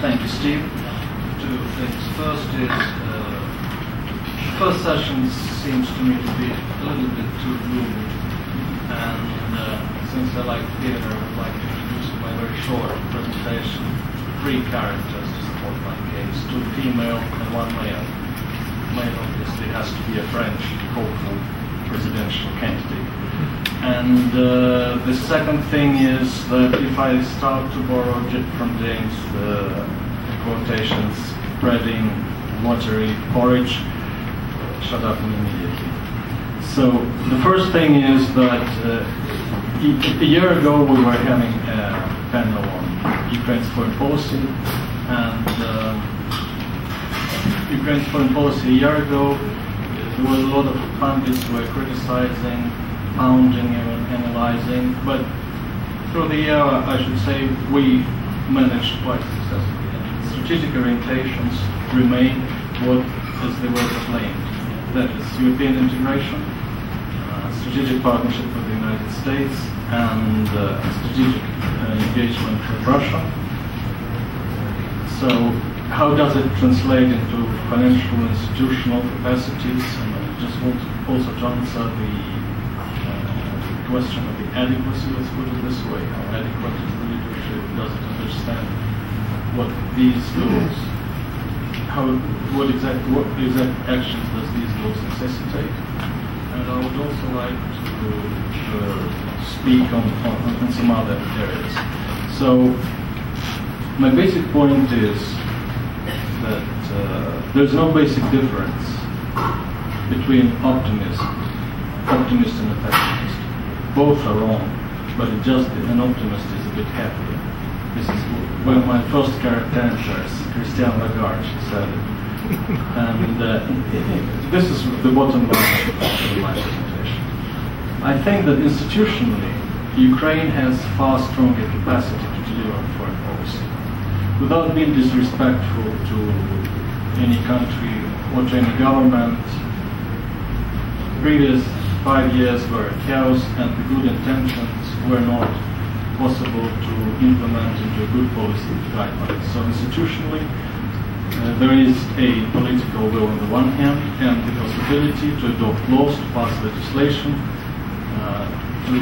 Thank you, Steve. Two things. First is, the first session seems to me to be a little bit too gloomy. And since I like theater, I would like to introduce my very short presentation. 3 characters to support my case. 2 female and 1 male. Male obviously has to be a French hopeful presidential candidate. And the second thing is that if I start to borrow from James the quotations, spreading watery porridge, shut up immediately. So the first thing is that a year ago we were having a panel on Ukraine's foreign policy, and Ukraine's foreign policy a year ago, there was a lot of pundits who were criticizing, pounding and analyzing, but through the year, I should say, we managed quite successfully. And strategic orientations remain what as they were proclaimed. That is European integration, strategic partnership with the United States, and strategic engagement with Russia. So how does it translate into financial institutional capacities? And I just want also to answer the question of the adequacy, let's put it this way. How adequate is the leadership? Does it understand what these goals, what exact actions does these goals necessitate? And I would also like to speak on some other areas. So my basic point is that there's no basic difference between optimist and a pessimist. Both are wrong, but it just an optimist is a bit happier. This is when my first character enters, Christian Lagarde, she said it. And this is the bottom line of my presentation. I think that institutionally, Ukraine has far stronger capacity to deliver on foreign policy. Without being disrespectful to any country or to any government, previous 5 years were chaos, and the good intentions were not possible to implement into a good policy guidelines. So institutionally, there is a political will on the one hand, and the possibility to adopt laws, to pass legislation, to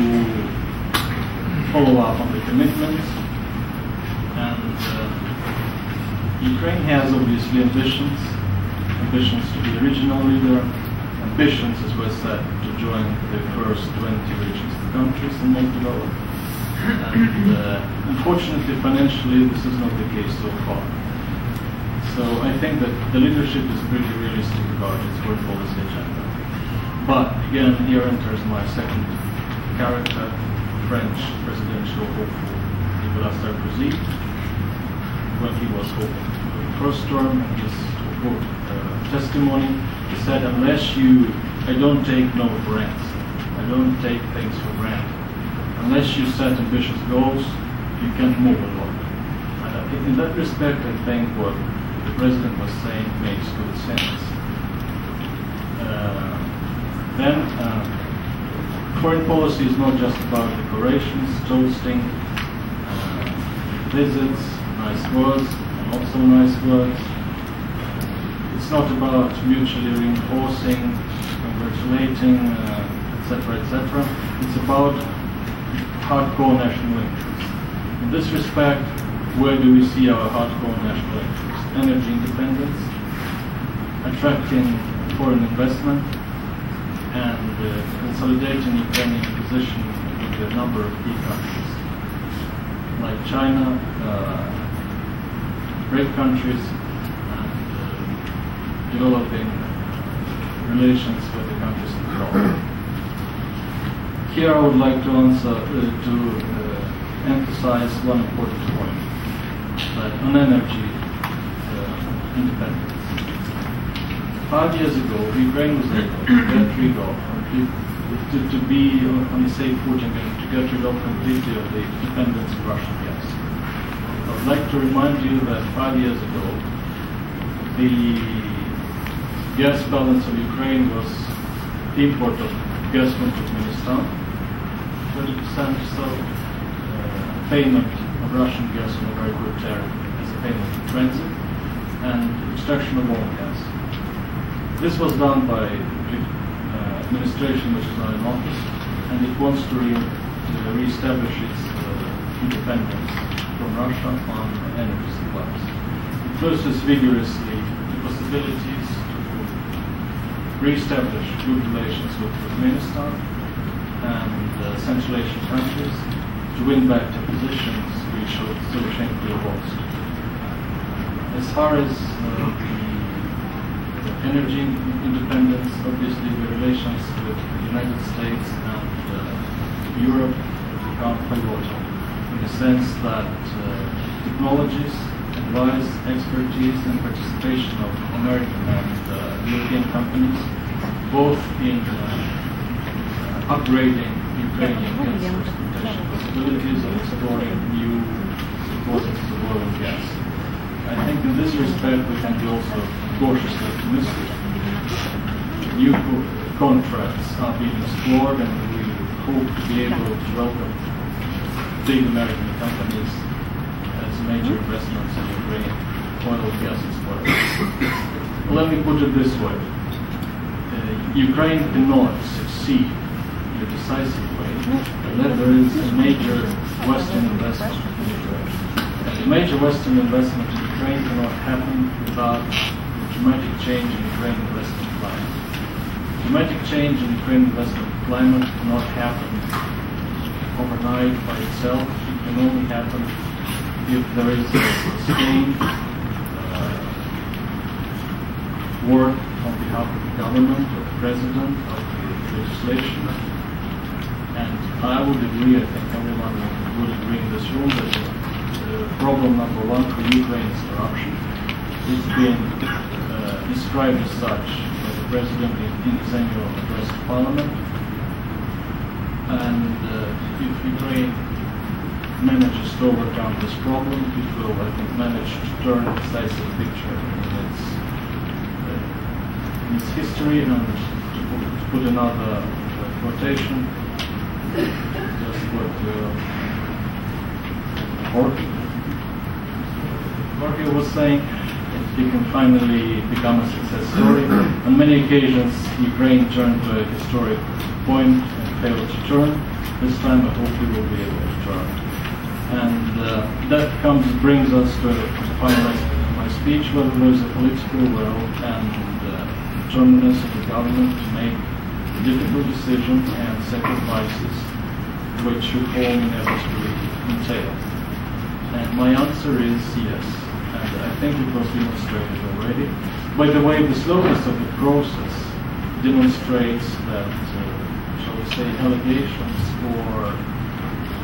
follow up on the commitments. And Ukraine has obviously ambitions to be a regional leader, ambitions, as was said, to join the first 20 regions of countries and most developed. And unfortunately, financially, this is not the case so far. So I think that the leadership is pretty realistic about its foreign policy agenda. But again, here enters my second character, French presidential hopeful Nicolas Sarkozy, when he was hoping for the first term, and his testimony, he said, I don't take no for ransom. I don't take things for granted. Unless you set ambitious goals, you can't move along. And in that respect, I think what the president was saying makes good sense. Then, foreign policy is not just about decorations, toasting, visits, nice words, and not so nice words. It's not about mutually reinforcing, congratulating, etc., etc. It's about hardcore national interests. In this respect, where do we see our hardcore national interests? Energy independence, attracting foreign investment, and consolidating Ukrainian position with a number of key countries, like China, great countries, developing relations with the countries in the world. Here I would like to emphasize one important point, that on energy independence. 5 years ago, Ukraine was able to get rid of, to be on a safe footing and to get rid of completely of the dependence of Russian gas. I would like to remind you that 5 years ago, the gas balance of Ukraine was the import of gas from Turkmenistan, 20% or so, payment of Russian gas on a very good tariff as a payment to transit and extraction of oil gas. This was done by administration which is now in office, and it wants to re-establish its independence from Russia on energy supplies. It pursues vigorously the possibilities to re-establish good relations with Turkmenistan and Central Asian countries to win back the positions which Lukashenko lost. As far as the energy independence, obviously the relations with the United States and Europe become pivotal in the sense that technologies, advice, expertise and participation of American and European companies, both in upgrading Ukrainian gas exploitation possibilities and exploring new sources of oil and gas. I think in this respect we can be also cautiously optimistic. New contracts are being explored, and we hope to be able to welcome big American companies as major investments in Ukraine oil and gas exploration. Let me put it this way. Ukraine cannot succeed in a decisive way unless there is a major Western investment in Ukraine. And a major Western investment in Ukraine cannot happen without a dramatic change in Ukraine investment climate. Dramatic change in Ukraine investment climate cannot happen overnight by itself. It can only happen if there is a sustained work on behalf of the government, of the president, of the legislation. And I would agree, I think everyone would agree in this room, that problem number one for Ukraine is corruption. It's been described as such by the president in his annual address to parliament. And if Ukraine manages to overcome this problem, it will, I think, manage to turn a decisive picture in its history. And to put another quotation, just what Jorge was saying, it can finally become a success story. On many occasions, Ukraine turned to a historic point and failed to turn. This time, I hope we will be able to turn. And that brings us to finalize my speech, whether there is a political will and determinedness of the government to make difficult decisions and sacrifices which reform inevitably entail. And my answer is yes. And I think it was demonstrated already. By the way, the slowness of the process demonstrates that, shall we say, allegations or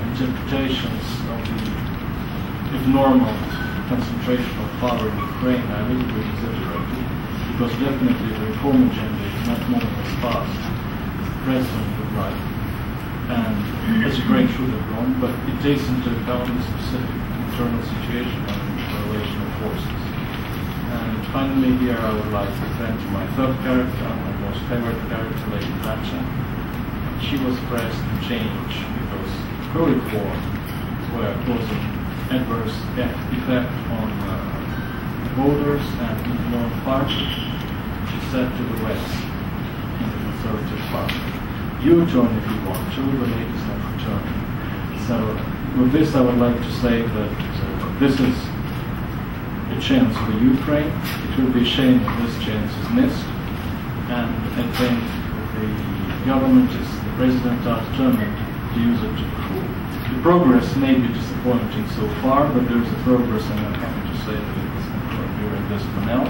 interpretations of the abnormal concentration of power in Ukraine are a little bit exaggerated, because definitely the reform agenda is not moving as fast as the president would like, and as Ukraine should have gone, but it takes into account the specific internal situation and the relation of forces. And finally here I would like to turn to my third character, my most favorite character, Lady Thatcher. She was pressed to change because her reforms were causing adverse effect on voters and in her own party. She said to the West in the Conservative Party, "You turn if you want to, the ladies not returning." So with this I would like to say that this is a chance for Ukraine. It will be a shame if this chance is missed, and I think the government is, the president are determined to use it to the full. The progress may be disappointing so far, but there is a progress, and I'm happy to say that it was during this panel.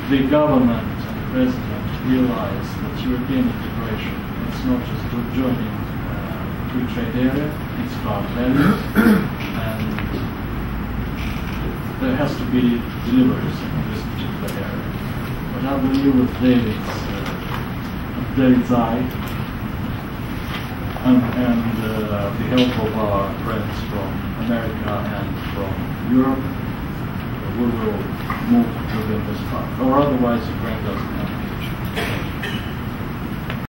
The government and the president realize that European integration is not just joining free trade area, it's about values, and there has to be deliveries in this particular area. But I believe with David's eye and the help of our friends from America and from Europe, we will move within this path, or otherwise Ukraine doesn't have a future.